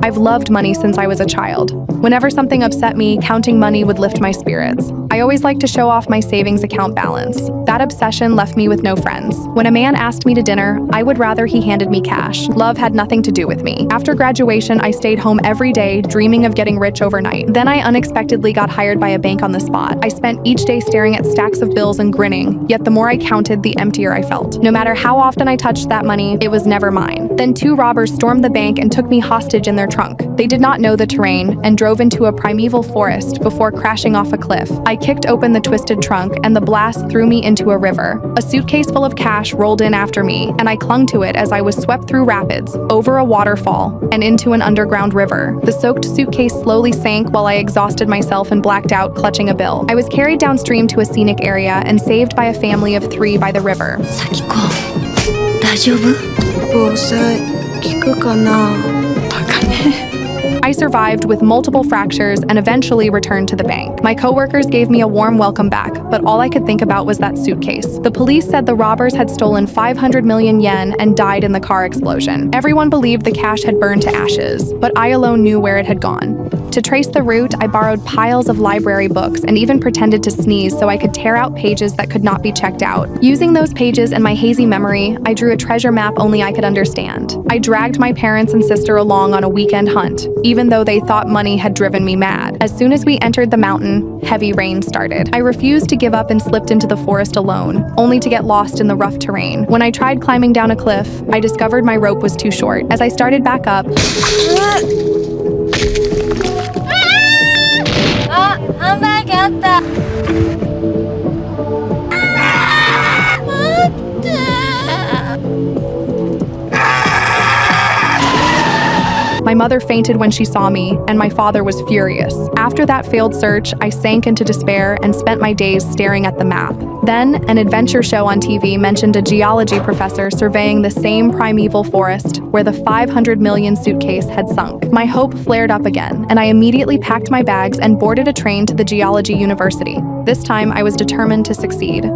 I've loved money since I was a child. Whenever something upset me, counting money would lift my spirits. I always liked to show off my savings account balance. That obsession left me with no friends. When a man asked me to dinner, I would rather he handed me cash. Love had nothing to do with me. After graduation, I stayed home every day, dreaming of getting rich overnight. Then I unexpectedly got hired by a bank on the spot. I spent each day staring at stacks of bills and grinning, yet the more I counted, the emptier I felt. No matter how often I touched that money, it was never mine. Then 2 robbers stormed the bank and took me hostage in their trunk. They did not know the terrain and drove into a primeval forest before crashing off a cliff. I kicked open the twisted trunk and the blast threw me into a river. A suitcase full of cash rolled in after me, and I clung to it as I was swept through rapids, over a waterfall, and into an underground river. The soaked suitcase slowly sank while I exhausted myself and blacked out, clutching a bill. I was carried downstream to a scenic area and saved by a family of 3 by the river. 咲子、大丈夫？防災効くかな？バカね。I survived with multiple fractures and eventually returned to the bank. My coworkers gave me a warm welcome back, but all I could think about was that suitcase. The police said the robbers had stolen 500 million yen and died in the car explosion. Everyone believed the cash had burned to ashes, but I alone knew where it had gone. To trace the route, I borrowed piles of library books and even pretended to sneeze so I could tear out pages that could not be checked out. Using those pages and my hazy memory, I drew a treasure map only I could understand. I dragged my parents and sister along on a weekend hunt, even though they thought money had driven me mad. As soon as we entered the mountain, heavy rain started. I refused to give up and slipped into the forest alone, only to get lost in the rough terrain. When I tried climbing down a cliff, I discovered my rope was too short. As I started back up, my mother fainted when she saw me, and my father was furious. After that failed search, I sank into despair and spent my days staring at the map. Then, an adventure show on TV mentioned a geology professor surveying the same primeval forest where the 500 million suitcase had sunk. My hope flared up again, and I immediately packed my bags and boarded a train to the geology university. This time, I was determined to succeed.